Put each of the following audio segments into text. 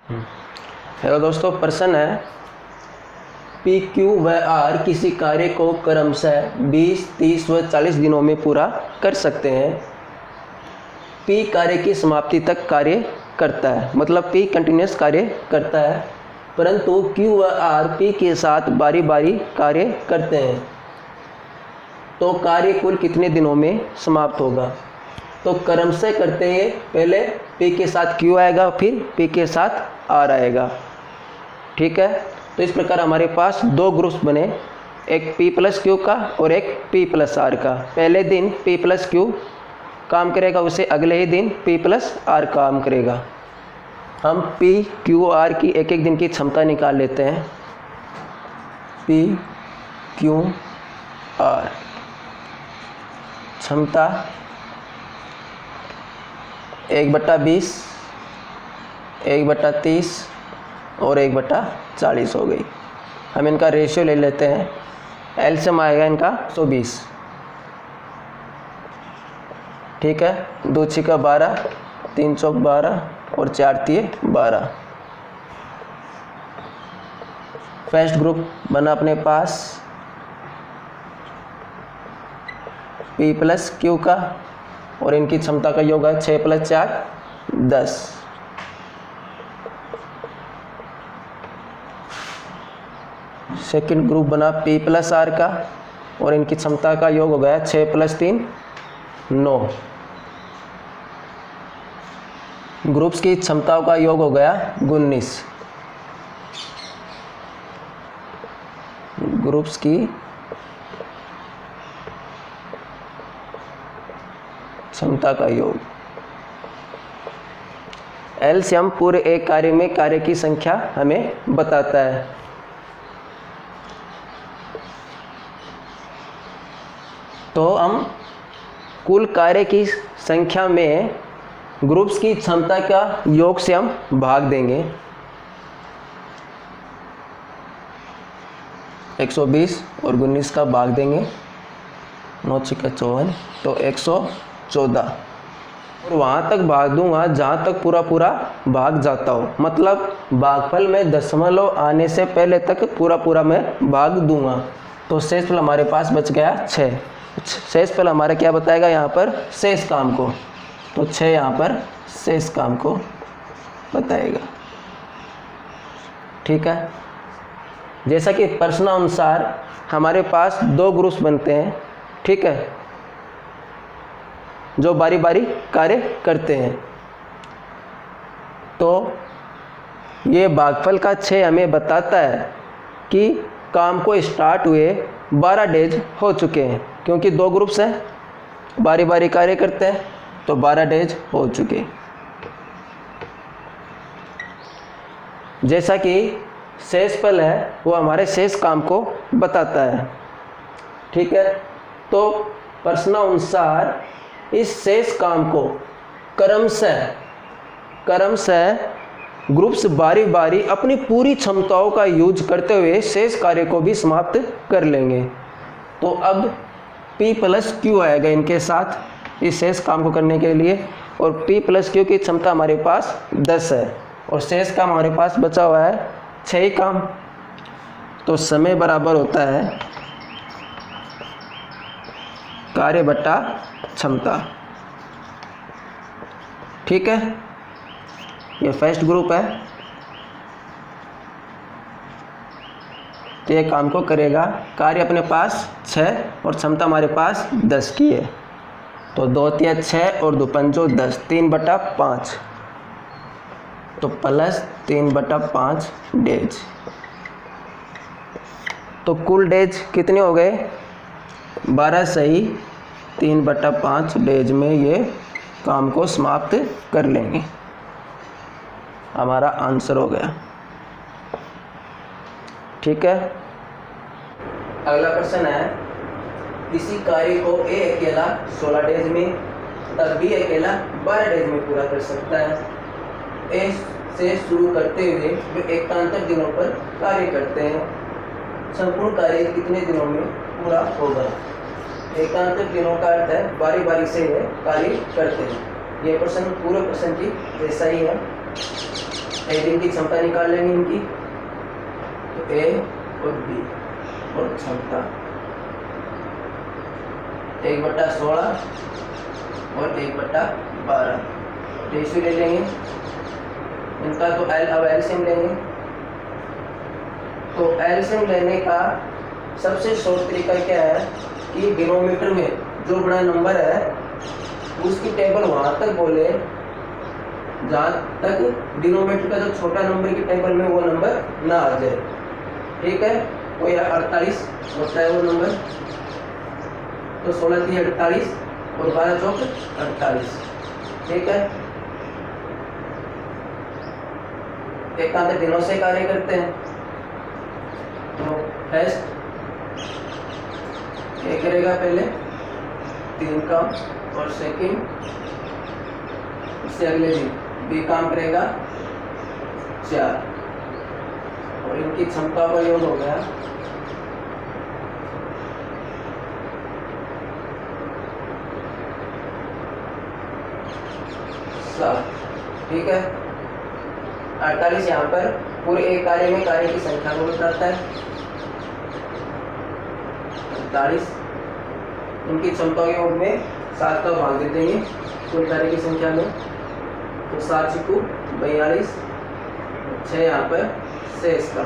Hello दोस्तों, प्रश्न है पी, क्यू व आर किसी कार्य को क्रमशः 20, 30 व 40 दिनों में पूरा कर सकते हैं। पी कार्य की समाप्ति तक कार्य करता है, मतलब पी कंटिन्यूस कार्य करता है, परंतु क्यू व आर पी के साथ बारी बारी कार्य करते हैं। तो कार्य कुल कितने दिनों में समाप्त होगा? तो क्रमशः करते हैं, पहले पी के साथ क्यू आएगा, फिर पी के साथ आर आएगा। ठीक है, तो इस प्रकार हमारे पास दो ग्रुप्स बने, एक पी प्लस क्यू का और एक पी प्लस आर का। पहले दिन पी प्लस क्यू काम करेगा, उसे अगले ही दिन पी प्लस आर काम करेगा। हम पी क्यू आर की एक एक दिन की क्षमता निकाल लेते हैं। पी क्यू आर क्षमता 1/20, 1/30 और 1/40 हो गई। हम इनका रेशियो ले लेते हैं। एलसीएम आएगा इनका 120। ठीक है, 2 छिका 12, 3 चौक 12 और 4 तिये 12। फर्स्ट ग्रुप बना अपने पास पी प्लस क्यू का और इनकी क्षमता का योग है 6 + 4 10। सेकंड ग्रुप बना पी प्लस आर का और इनकी क्षमता का योग हो गया 6 + 3 9। ग्रुप्स की क्षमताओं का योग हो गया 19। ग्रुप्स की क्षमता का योग। एलसीएम पूरे एक कार्य में कार्य की संख्या हमें बताता है। तो हम कुल कार्य की संख्या में ग्रुप्स की क्षमता का योग से हम भाग देंगे। 120 और 19 का भाग देंगे, 9 छिका 54, तो 114। और वहाँ तक भाग दूंगा जहाँ तक पूरा भाग जाता हो, मतलब भागफल में दशमलव आने से पहले तक पूरा मैं भाग दूंगा। तो शेषफल हमारे पास बच गया 6। शेषफल हमारा क्या बताएगा यहाँ पर? शेष काम को। तो 6 यहाँ पर शेष काम को बताएगा। ठीक है, जैसा कि प्रश्नानुसार हमारे पास दो ग्रुप्स बनते हैं, ठीक है, जो बारी बारी कार्य करते हैं। तो ये भागफल का 6 हमें बताता है कि काम को स्टार्ट हुए 12 डेज हो चुके हैं, क्योंकि दो ग्रुप्स हैं, बारी बारी कार्य करते हैं, तो 12 डेज हो चुके। जैसा कि शेषफल है वो हमारे शेष काम को बताता है। ठीक है, तो प्रश्नानुसार इस शेष काम को क्रमशः ग्रुप्स बारी बारी अपनी पूरी क्षमताओं का यूज करते हुए शेष कार्य को भी समाप्त कर लेंगे। तो अब P + Q आएगा इनके साथ इस शेष काम को करने के लिए, और P + Q की क्षमता हमारे पास 10 है और शेष काम हमारे पास बचा हुआ है 6 ही काम। तो समय बराबर होता है कार्य बटा क्षमता। ठीक है, ये फर्स्ट ग्रुप है, तो ये काम को करेगा। कार्य अपने पास 6 और क्षमता हमारे पास 10 की है, तो 2 × 6 और 2 × 5 10, 3/5, तो प्लस 3/5 डेज। तो कुल डेज कितने हो गए? 12 सही 3/5 डेज में ये काम को समाप्त कर लेंगे। हमारा आंसर हो गया। ठीक है, अगला प्रश्न है किसी कार्य को ए अकेला 16 डेज में तब बी अकेला 12 डेज में पूरा कर सकता है। ए से शुरू करते हुए वे एकांतर दिनों पर कार्य करते हैं। संपूर्ण कार्य कितने दिनों में पूरा होगा? एकांतर दिनों का अर्थ है बारी बारी से कार्य करते हैं। ये प्रश्न पूरे प्रश्न की जैसा ही है। एक दिन की क्षमता निकाल लेंगे इनकी, तो ए और बी और क्षमता 1/16 और 1/12 रेशियो ले लेंगे इनका। तो अब एलसीएम लेंगे। तो एलसीएम लेने का सबसे शॉर्ट तरीका क्या है कि डिनोमिनेटर में जो बड़ा नंबर है उसकी टेबल वहाँ तक बोले जहाँ तक डिनोमिनेटर का जो छोटा नंबर की टेबल में वो नंबर ना आ जाए। ठीक है, वो 48 होता है वो नंबर। तो 16 3 48 और 12 चौक 48। ठीक है, एकांतर दिनों से कार्य करते हैं। तो फर्स्ट क्या करेगा, पहले 3 काम और सेकंड उससे अगले दिन बी काम करेगा 4 और इनकी क्षमता का योग हो गया 7। ठीक है, 48 यहाँ पर पूरे एक कार्य में कार्य की संख्या को बताता है। 48 इनकी क्षमता के योग में 7 का भाग दे देंगे कुल कार्य की संख्या में। तो 7 × 2 42, 6 यहाँ पर शेष का।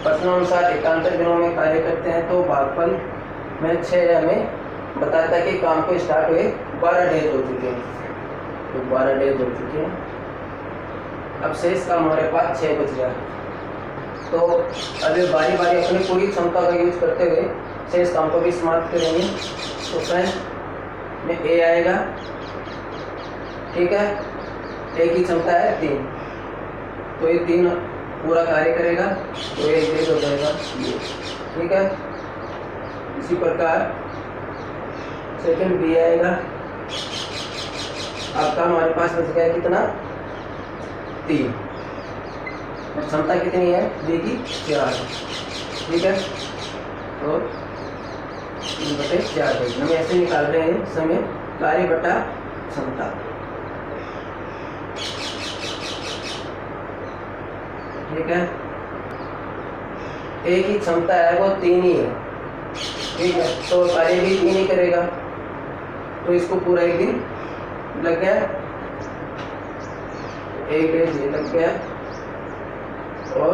प्रश्नानुसार एकांतर दिनों में कार्य करते हैं तो भागफल में 6 हमें बताता है कि काम को स्टार्ट हुए 12 डेज हो चुके हैं। तो 12 डेज हो चुके हैं। अब शेष काम हमारे पास 6 बच गया। तो अभी बारी बारी अपनी पूरी क्षमता का यूज करते हुए शेष काम को भी समाप्त करेंगे। तो फ्रेंड में ए आएगा। ठीक है, ए की क्षमता है 3, तो ये 3 पूरा कार्य करेगा तो ये डेज हो जाएगा ये। ठीक है, इसी प्रकार सेकंड बी आएगा। आपका हमारे पास बच गया कितना, 3 और क्षमता कितनी है बी की 4। ठीक है, तो 3/4 हम ऐसे निकाल रहे हैं समय कार्य बटा क्षमता। ठीक है, ए की क्षमता है वो 3 ही है। ठीक है, तो कार्य भी 3 ही करेगा तो इसको पूरा एक दिन लग गया, एक डेज ये लग गया और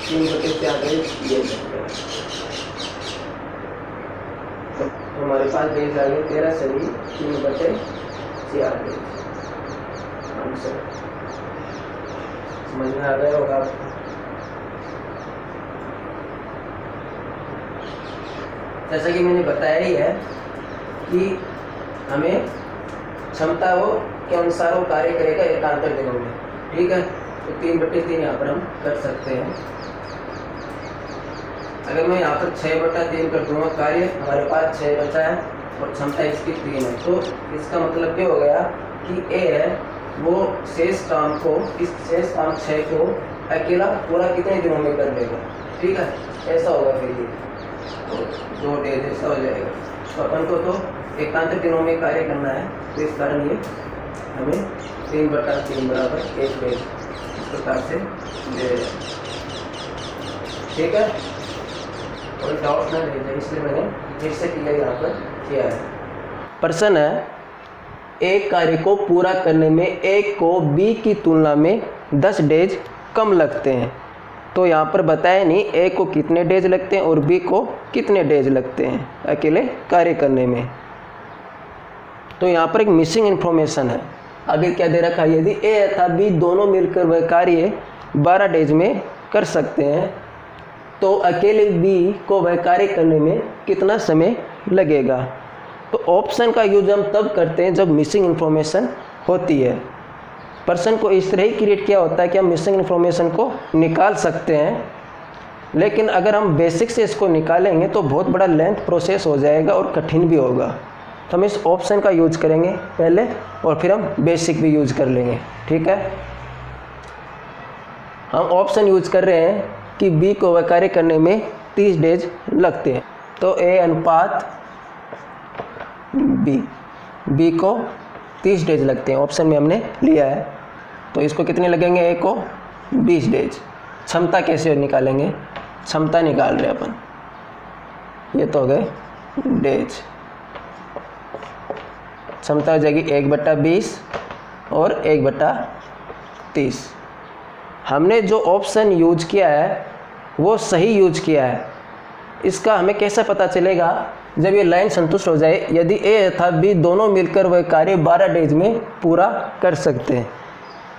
3/4 ये लग गया। तो हमारे पास डेज आ गए 13 सही 3/4 डेज। आंसर समझ में आ गया होगा आपको। जैसा कि मैंने बताया ही है कि हमें क्षमता वो के अनुसार वो कार्य करेगा एकांतर दिनों में। ठीक है, तो 3/3 यहाँ पर हम कर सकते हैं। अगर मैं यहाँ पर 6/3 कर दूंगा, कार्य हमारे पास 6 बचा है और क्षमता इसकी 3 है। तो इसका मतलब क्या हो गया कि ए है वो शेष काम को, इस शेष काम 6 को अकेला पूरा कितने दिनों में कर लेगा। ठीक है, ऐसा होगा फिर ये तो 2 डेज ऐसा हो जाएगा। तो अपन को तो एकांतर दिनों में कार्य करना है, तो इस कारण ये हमें 3/3 बराबर 1 डेज इस प्रकार से दे देगा। ठीक है, और डाउट ना रह जाए इसलिए मैंने फिर से क्लियर यहाँ पर किया है। प्रश्न है, एक कार्य को पूरा करने में ए को बी की तुलना में 10 डेज कम लगते हैं। तो यहाँ पर बताया नहीं ए को कितने डेज लगते हैं और बी को कितने डेज लगते हैं अकेले कार्य करने में। तो यहाँ पर एक मिसिंग इन्फॉर्मेशन है। आगे क्या दे रखा है, यदि ए तथा बी दोनों मिलकर वह कार्य 12 डेज में कर सकते हैं तो अकेले बी को वह कार्य करने में कितना समय लगेगा। तो ऑप्शन का यूज हम तब करते हैं जब मिसिंग इन्फॉर्मेशन होती है। प्रश्न को इस तरह ही क्रिएट किया होता है कि हम मिसिंग इन्फॉर्मेशन को निकाल सकते हैं, लेकिन अगर हम बेसिक से इसको निकालेंगे तो बहुत बड़ा लेंथ प्रोसेस हो जाएगा और कठिन भी होगा। तो हम इस ऑप्शन का यूज करेंगे पहले और फिर हम बेसिक भी यूज कर लेंगे। ठीक है, हम ऑप्शन यूज कर रहे हैं कि बी को वह कार्य करने में 30 डेज लगते हैं। तो ए अनुपात बी को 30 डेज लगते हैं, ऑप्शन में हमने लिया है। तो इसको कितने लगेंगे, ए को 20 डेज। क्षमता कैसे निकालेंगे, क्षमता निकाल रहे अपन, ये तो हो गए डेज। क्षमता हो जाएगी 1/20 और 1/30। हमने जो ऑप्शन यूज किया है वो सही यूज किया है। इसका हमें कैसे पता चलेगा, जब ये लाइन संतुष्ट हो जाए, यदि ए तथा बी दोनों मिलकर वह कार्य 12 डेज में पूरा कर सकते हैं।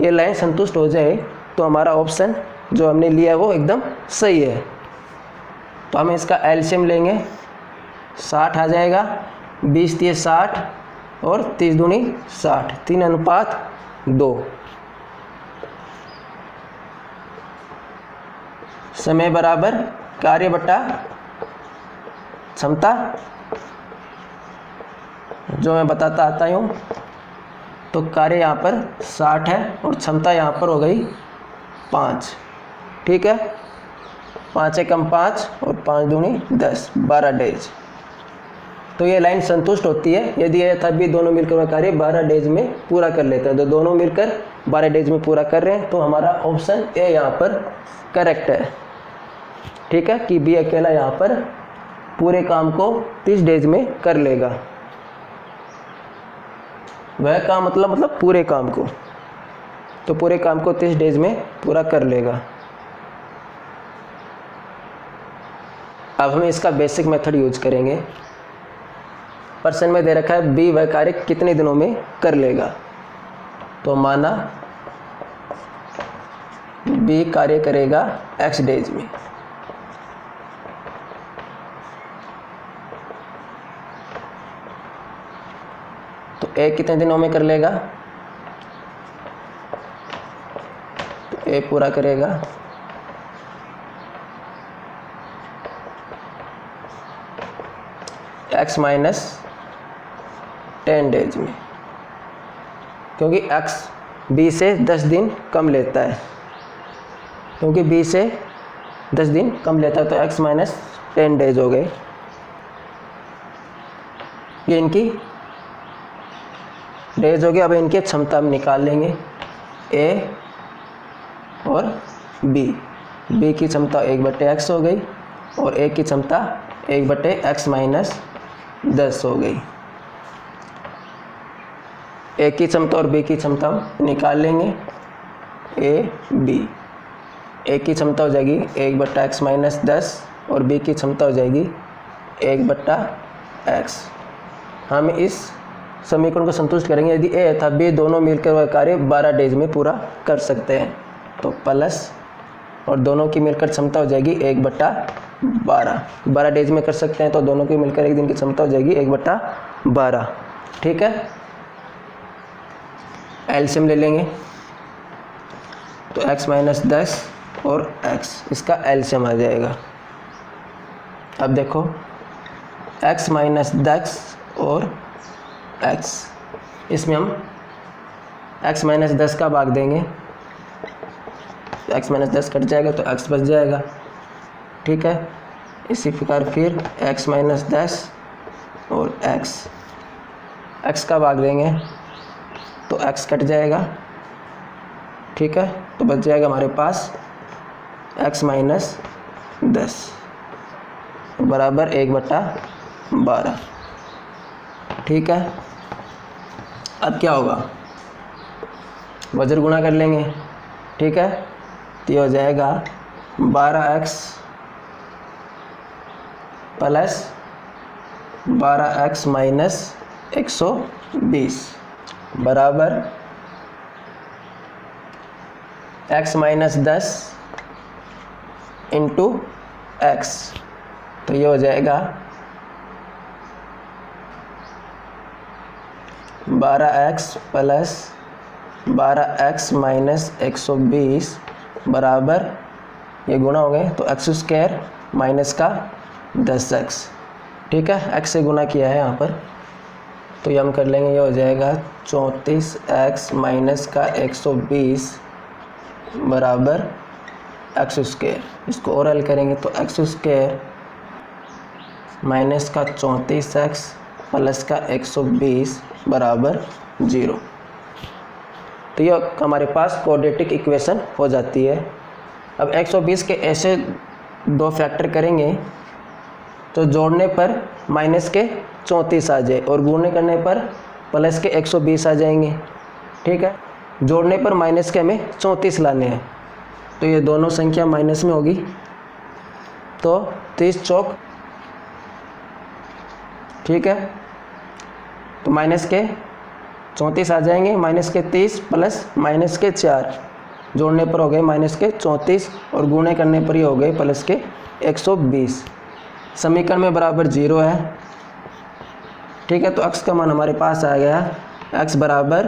ये लाइन संतुष्ट हो जाए तो हमारा ऑप्शन जो हमने लिया है वो एकदम सही है। तो हम इसका एलसीएम लेंगे, 60 आ जाएगा, 20 × 60 और 30 दूनी 60, 3:2। समय बराबर कार्य बटा क्षमता, जो मैं बताता आता हूँ। तो कार्य यहाँ पर 60 है और क्षमता यहाँ पर हो गई 5। ठीक है, 5 × 5 और 5 दूनी 10, 12 डेज। तो ये लाइन संतुष्ट होती है यदि ए तथा बी दोनों मिलकर वह कार्य 12 डेज में पूरा कर लेते हैं। तो दोनों मिलकर 12 डेज में पूरा कर रहे हैं, तो हमारा ऑप्शन ए यहाँ पर करेक्ट है। ठीक है, कि बी अकेला यहाँ पर पूरे काम को 30 डेज में कर लेगा। वह काम मतलब पूरे काम को, तो पूरे काम को 30 डेज में पूरा कर लेगा। अब हम इसका बेसिक मेथड यूज करेंगे। प्रश्न में दे रखा है बी वह कार्य कितने दिनों में कर लेगा। तो माना बी कार्य करेगा x डेज में, तो ए कितने दिनों में कर लेगा, तो ए पूरा करेगा x - 10 डेज में, क्योंकि x b से 10 दिन कम लेता है, क्योंकि b से 10 दिन कम लेता है, तो x - 10 डेज हो गए। ये इनकी डेज हो गए। अब इनकी क्षमता हम निकाल लेंगे, a और b की क्षमता 1/x हो गई और a की क्षमता 1/x - 10 हो गई। ए की क्षमता और बी की क्षमता हम निकाल लेंगे, ए की क्षमता हो जाएगी 1/x - 10 और बी की क्षमता हो जाएगी 1/x। हम इस समीकरण को संतुष्ट करेंगे यदि ए तथा बी दोनों मिलकर वह कार्य 12 डेज में पूरा कर सकते हैं। तो प्लस और दोनों की मिलकर क्षमता हो जाएगी 1/12। 12 डेज में कर सकते हैं तो दोनों की मिलकर एक दिन की क्षमता हो जाएगी 1/12। ठीक है, एलसीएम ले लेंगे, तो x - 10 और x, इसका एलसीएम आ जाएगा। अब देखो x - 10 और x, इसमें हम x - 10 का भाग देंगे, तो x - 10 कट जाएगा तो x बच जाएगा। ठीक है, इसी प्रकार फिर x - 10 और x का भाग देंगे तो x कट जाएगा। ठीक है, तो बच जाएगा हमारे पास x - 10 बराबर 1/12। ठीक है, अब क्या होगा, वज्र गुणा कर लेंगे। ठीक है, तो ये हो जाएगा 12x प्लस 12x - 120 बराबर x - 10 इंटू x। तो ये हो जाएगा 12x प्लस 12x - 120 बराबर, ये गुणा हो गए तो x² माइनस का 10x। ठीक है, x से गुणा किया है यहाँ पर, तो ये हम कर लेंगे, ये हो जाएगा 34x माइनस का 120 बराबर x²। इसको और हल करेंगे तो x² माइनस का 34x प्लस का 120 बराबर 0। तो ये हमारे पास क्वाड्रेटिक इक्वेशन हो जाती है। अब 120 के ऐसे दो फैक्टर करेंगे तो जोड़ने पर माइनस के 34 आ जाए और गुणने करने पर प्लस के 120 आ जाएंगे। ठीक है, जोड़ने पर माइनस के हमें 34 लाने हैं, तो ये दोनों संख्या माइनस में होगी, तो 30 चौक, ठीक है, तो माइनस के 34 आ जाएंगे, माइनस के 30 प्लस माइनस के 4, जोड़ने पर हो गए माइनस के 34 और गुणे करने पर ही हो गए प्लस के 120। समीकरण में बराबर 0 है। ठीक है, तो x का मान हमारे पास आ गया, x बराबर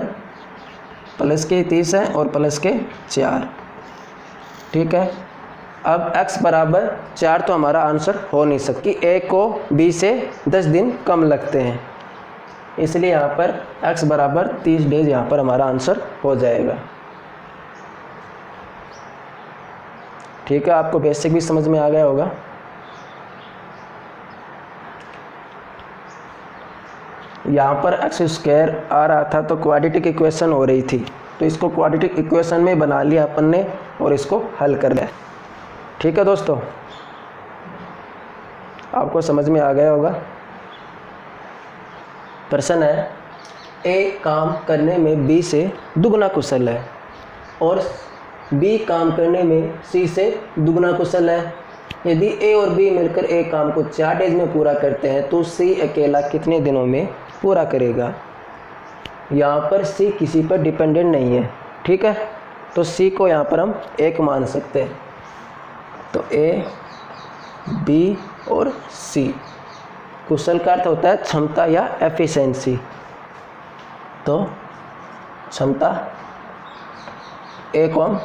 प्लस के 30 है और प्लस के 4। ठीक है, अब x बराबर 4 तो हमारा आंसर हो नहीं सकती, a को b से 10 दिन कम लगते हैं, इसलिए यहाँ पर x बराबर 30 डेज यहाँ पर हमारा आंसर हो जाएगा। ठीक है, आपको बेसिक भी समझ में आ गया होगा। यहाँ पर एक्स स्क्वायर आ रहा था तो क्वाड्रेटिक इक्वेशन हो रही थी, तो इसको क्वाड्रेटिक इक्वेशन में बना लिया अपन ने और इसको हल कर लिया। ठीक है दोस्तों, आपको समझ में आ गया होगा। प्रश्न है, ए काम करने में बी से दुगना कुशल है और बी काम करने में सी से दुगना कुशल है। यदि ए और बी मिलकर एक काम को 4 डेज में पूरा करते हैं तो सी अकेला कितने दिनों में पूरा करेगा। यहाँ पर सी किसी पर डिपेंडेंट नहीं है। ठीक है, तो सी को यहाँ पर हम 1 मान सकते हैं। तो ए, बी और सी, कुशल का अर्थ होता है क्षमता या एफिशिएंसी, तो क्षमता ए को हम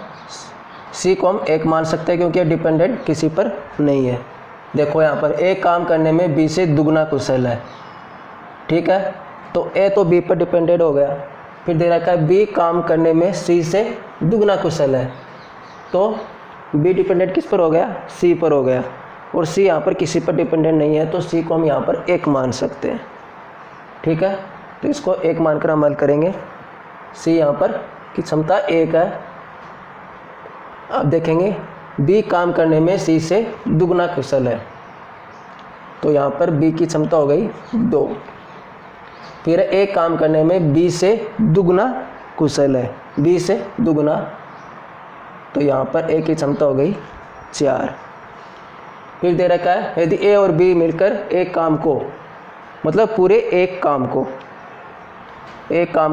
सी को हम 1 मान सकते हैं क्योंकि डिपेंडेंट किसी पर नहीं है। देखो यहाँ पर ए काम करने में बी से दुगना कुशल है। ठीक है, तो ए तो बी पर डिपेंडेंट हो गया, फिर दे रखा है बी काम करने में सी से दुगना कुशल है, तो बी डिपेंडेंट किस पर हो गया, सी पर हो गया, और सी यहाँ पर किसी पर डिपेंडेंट नहीं है, तो सी को हम यहाँ पर 1 मान सकते हैं। ठीक है, तो इसको 1 मानकर हम हल करेंगे। सी यहाँ पर की क्षमता 1 है। अब देखेंगे बी काम करने में सी से दुगना कुशल है, तो यहाँ पर बी की क्षमता हो गई 2। फिर ए काम करने में बी से दुगना कुशल है, बी से दुगना, तो यहाँ पर ए की क्षमता हो गई 4। फिर दे रखा है यदि ए और बी मिलकर एक काम को, मतलब पूरे एक काम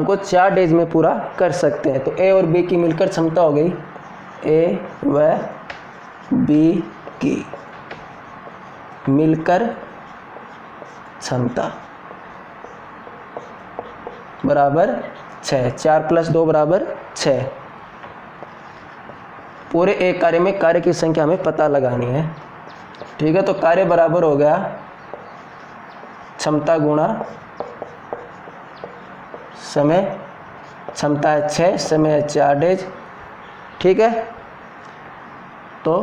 को 4 डेज में पूरा कर सकते हैं, तो ए और बी की मिलकर क्षमता हो गई, ए व बी की मिलकर क्षमता बराबर 6। 4 + 2 = 6। पूरे एक कार्य में कार्य की संख्या हमें पता लगानी है। ठीक है, तो कार्य बराबर हो गया क्षमता गुणा समय, क्षमता है 6, समय है 4 डेज। ठीक है, तो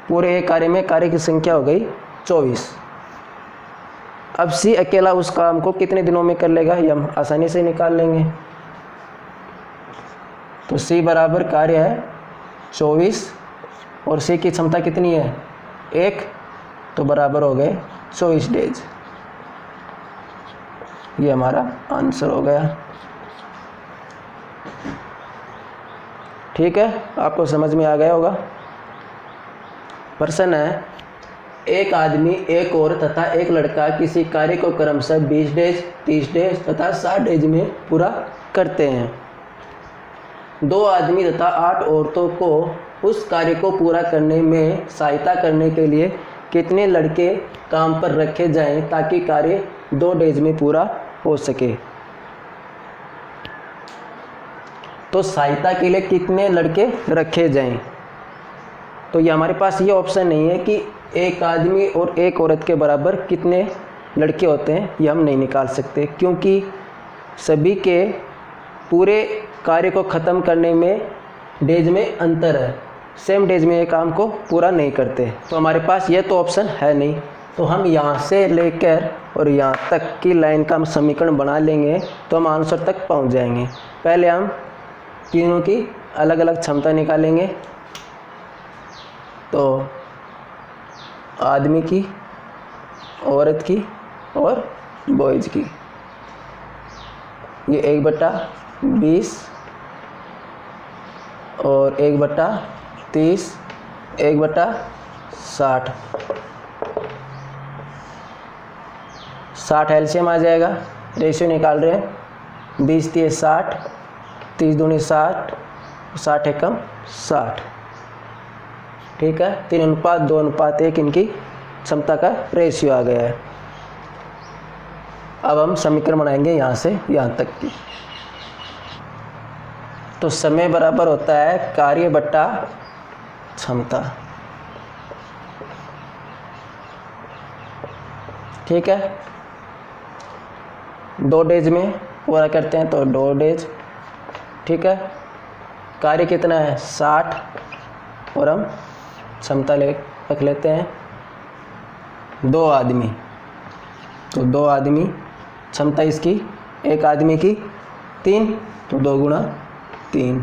पूरे एक कार्य में कार्य की संख्या हो गई 24। अब सी अकेला उस काम को कितने दिनों में कर लेगा, ये हम आसानी से निकाल लेंगे। तो सी बराबर कार्य है 24 और सी की क्षमता कितनी है 1, तो बराबर हो गए 24 डेज। ये हमारा आंसर हो गया। ठीक है, आपको समझ में आ गया होगा। प्रश्न है, एक आदमी, एक औरत तथा एक लड़का किसी कार्य को क्रमशः 20 डेज, 30 डेज तथा 60 डेज में पूरा करते हैं। 2 आदमी तथा 8 औरतों को उस कार्य को पूरा करने में सहायता करने के लिए कितने लड़के काम पर रखे जाएं ताकि कार्य 2 डेज में पूरा हो सके। तो सहायता के लिए कितने लड़के रखे जाएं, तो ये हमारे पास ये ऑप्शन नहीं है कि एक आदमी और एक औरत के बराबर कितने लड़के होते हैं, ये हम नहीं निकाल सकते, क्योंकि सभी के पूरे कार्य को ख़त्म करने में डेज में अंतर है। सेम डेज में ये काम को पूरा नहीं करते, तो हमारे पास ये तो ऑप्शन है नहीं। तो हम यहाँ से लेकर और यहाँ तक की लाइन का हम समीकरण बना लेंगे तो हम आंसर तक पहुँच जाएंगे। पहले हम तीनों की अलग अलग क्षमता निकालेंगे। तो आदमी की, औरत की और बॉयज की, ये 1/20 और 1/30, 1/60। 60 एलसीएम आ जाएगा, रेशियो निकाल रहे हैं। 20 × 60, 30 दूनी 60, 60 एकम 60। ठीक है, 3:2:1 इनकी क्षमता का रेशियो आ गया है। अब हम समीकरण बनाएंगे यहाँ से यहाँ तक की। तो समय बराबर होता है कार्य बट्टा क्षमता। ठीक है, 2 डेज में पूरा करते हैं तो 2 डेज। ठीक है, कार्य कितना है 60 और हम क्षमता रख लेते हैं 2 आदमी। तो 2 आदमी, क्षमता इसकी एक आदमी की 3, तो 2 × 3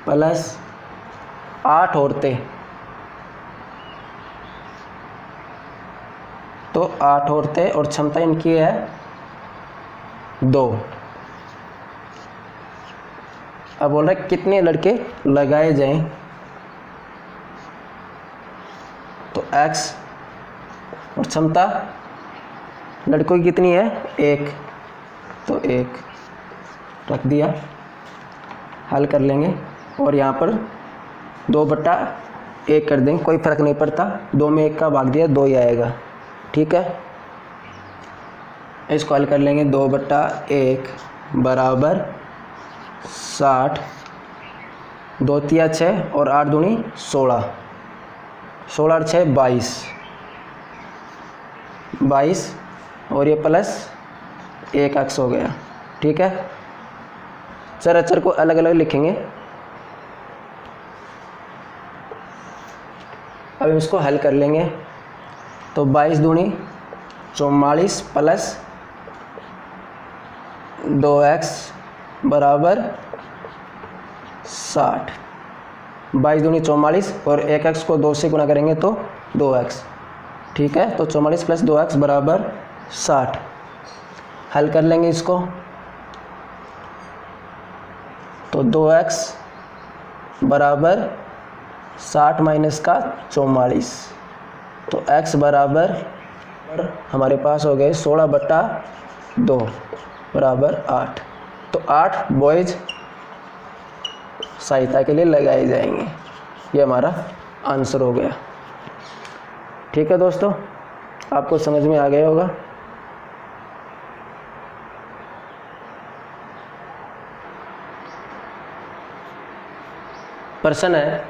प्लस 8 औरतें, तो 8 औरतें और क्षमता इनकी है 2। अब बोल रहे कितने लड़के लगाए जाएं, तो x और क्षमता लड़कों की कितनी है 1, तो 1 रख दिया। हल कर लेंगे और यहाँ पर 2/1 कर देंगे, कोई फ़र्क नहीं पड़ता। 2 में 1 का भाग दिया 2 ही आएगा। ठीक है, इसको हल कर लेंगे। 2/1 बराबर 60, 2 × 6 और 8 दूनी 16, 16 और 6 22 और ये प्लस 1 x हो गया। ठीक है, चर अचर को अलग अलग लिखेंगे। अब इसको हल कर लेंगे। तो 22 दूनी 44 प्लस 2x बराबर 60। 22 दूनी 44 और 1x को 2 से गुणा करेंगे तो 2x। ठीक है, तो 44 प्लस 2x बराबर 60। हल कर लेंगे इसको। तो 2x बराबर 60 माइनस का 44, तो x बराबर हमारे पास हो गए 16/2 बराबर 8। तो 8 बॉयज सहायता के लिए लगाए जाएंगे। ये हमारा आंसर हो गया। ठीक है दोस्तों, आपको समझ में आ गया होगा। प्रश्न है,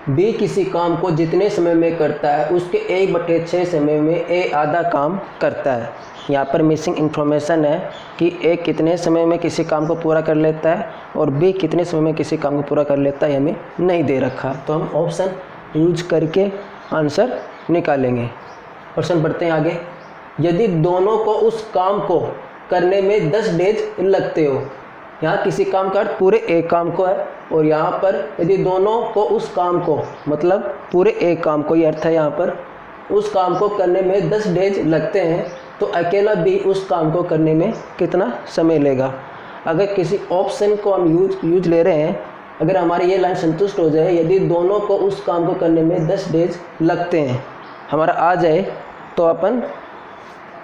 बी किसी काम को जितने समय में करता है उसके 1/6 समय में ए आधा काम करता है। यहाँ पर मिसिंग इन्फॉर्मेशन है कि ए कितने समय में किसी काम को पूरा कर लेता है और बी कितने समय में किसी काम को पूरा कर लेता है, हमें नहीं दे रखा। तो हम ऑप्शन यूज करके आंसर निकालेंगे। प्रश्न बढ़ते हैं आगे। यदि दोनों को उस काम को करने में 10 डेज लगते हो, यहाँ किसी काम का अर्थ पूरे एक काम को है और यहाँ पर यदि दोनों को उस काम को, मतलब पूरे एक काम को, ये अर्थ है यहाँ पर, उस काम को करने में 10 डेज लगते हैं तो अकेला बी उस काम को करने में कितना समय लेगा। अगर किसी ऑप्शन को हम यूज ले रहे हैं, अगर हमारी ये लाइन संतुष्ट हो जाए, यदि दोनों को उस काम को करने में 10 डेज लगते हैं, हमारा आ जाए, तो अपन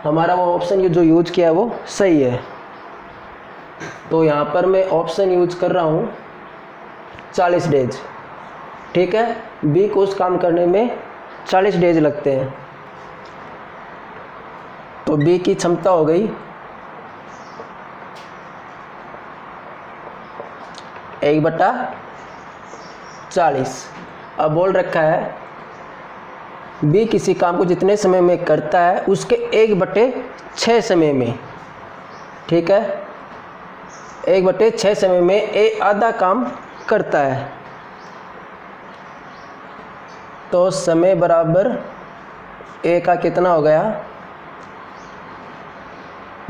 हमारा वो ऑप्शन जो यूज किया वो सही है। तो यहाँ पर मैं ऑप्शन यूज कर रहा हूँ 40 डेज। ठीक है, बी को उस काम करने में 40 डेज लगते हैं, तो बी की क्षमता हो गई 1/40। अब बोल रखा है बी किसी काम को जितने समय में करता है उसके 1/6 समय में। ठीक है, 1/6 समय में ए आधा काम करता है, तो समय बराबर ए का कितना हो गया,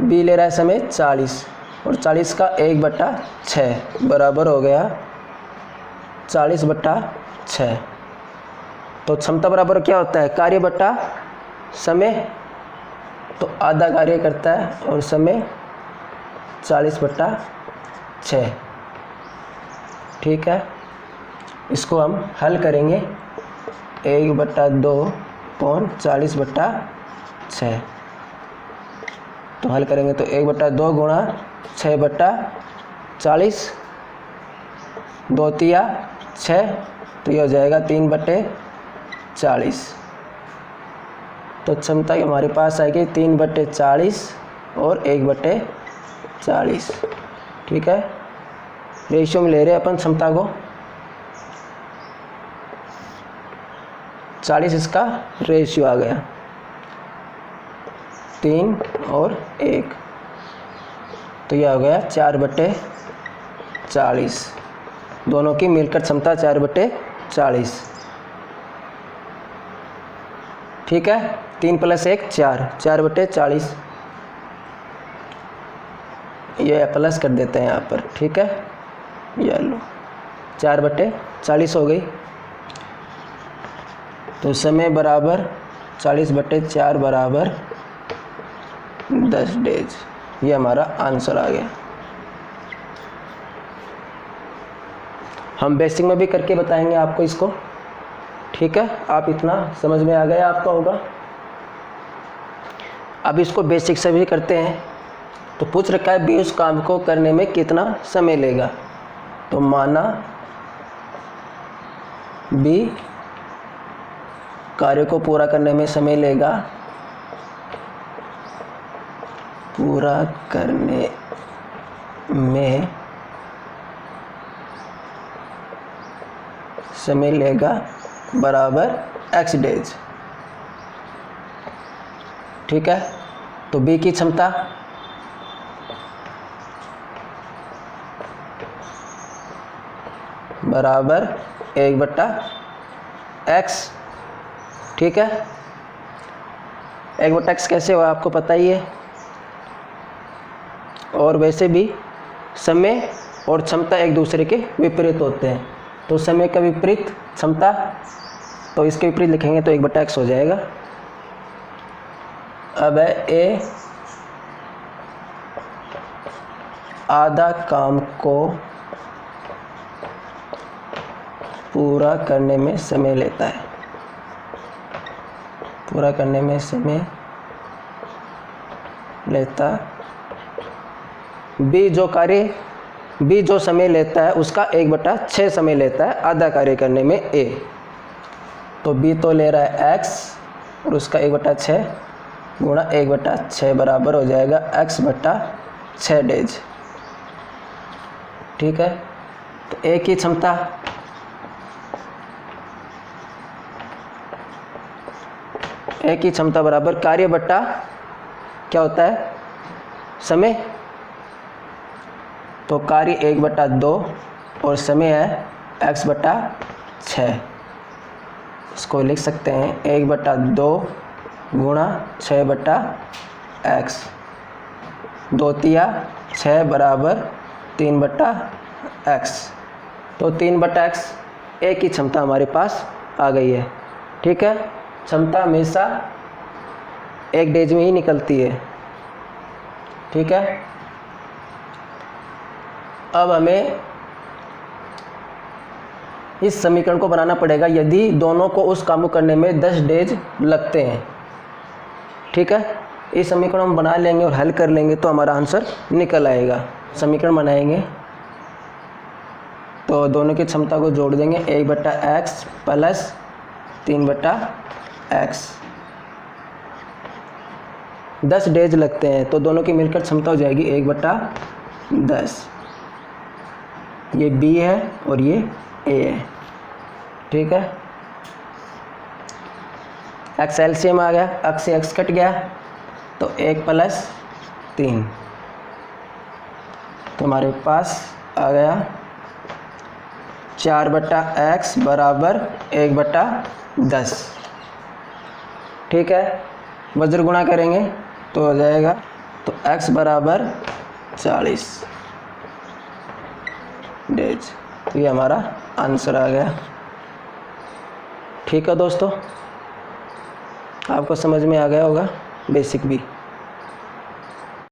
बी ले रहा है समय 40 और 40 का 1/6 बराबर हो गया 40/6। तो क्षमता बराबर क्या होता है, कार्य बटा समय, तो आधा कार्य करता है और समय 40/6। ठीक है, इसको हम हल करेंगे 1/2 कौन 40/6। तो हल करेंगे तो 1/2 गुणा 6/40, 2 तिया 6, तो ये हो जाएगा 3/40। तो क्षमता हमारे पास आएगी 3/40 और 1/40। ठीक है, रेशियो में ले रहे हैं अपन क्षमता को, 40 इसका रेशियो आ गया, 3 और 1, तो यह हो गया 4/40। दोनों की मिलकर क्षमता 4/40। ठीक है, 3 + 1 4, 4/40। ये प्लस कर देते हैं यहाँ पर। ठीक है, ये लो 4/40 हो गई। तो समय बराबर 40/4 बराबर 10 डेज। ये हमारा आंसर आ गया। हम बेसिक में भी करके बताएंगे आपको इसको। ठीक है, आप इतना समझ में आ गया आपका होगा। अब इसको बेसिक से भी करते हैं। तो पूछ रखा है बी उस काम को करने में कितना समय लेगा। तो माना बी कार्य को पूरा करने में समय लेगा, पूरा करने में समय लेगा बराबर x डेज। ठीक है, तो बी की क्षमता बराबर 1/x। ठीक है, 1/x कैसे हुआ आपको पता ही है। और वैसे भी समय और क्षमता एक दूसरे के विपरीत होते हैं। तो समय का विपरीत क्षमता, तो इसके विपरीत लिखेंगे तो 1/x हो जाएगा। अब है ए आधा काम को पूरा करने में समय लेता है, पूरा करने में समय लेता। बी जो समय लेता है उसका 1/6 समय लेता है आधा कार्य करने में ए। तो बी तो ले रहा है x और उसका 1/6 गुणा 1/6 बराबर हो जाएगा x/6 डेज। ठीक है, तो ए की क्षमता बराबर कार्य बट्टा क्या होता है, समय। तो कार्य 1/2 और समय है x/6। इसको लिख सकते हैं 1/2 गुणा 6/x, 2 तिया 6 बराबर 3/x। तो 3/x ए की क्षमता हमारे पास आ गई है। ठीक है, क्षमता हमेशा 1 डेज में ही निकलती है। ठीक है, अब हमें इस समीकरण को बनाना पड़ेगा यदि दोनों को उस काम को करने में 10 डेज लगते हैं। ठीक है, इस समीकरण हम बना लेंगे और हल कर लेंगे तो हमारा आंसर निकल आएगा। समीकरण बनाएंगे तो दोनों की क्षमता को जोड़ देंगे 1/x प्लस 3/x। 10 डेज लगते हैं तो दोनों की मिलकर क्षमता हो जाएगी 1/10। ये B है और ये A है। ठीक है, x एलसीएम आ गया, x से x कट गया तो 1 + 3, तो हमारे पास आ गया 4/x बराबर 1/10। ठीक है, वज्र गुणा करेंगे तो हो जाएगा, तो x बराबर 40 डेज। तो ये हमारा आंसर आ गया। ठीक है दोस्तों, आपको समझ में आ गया होगा बेसिक भी।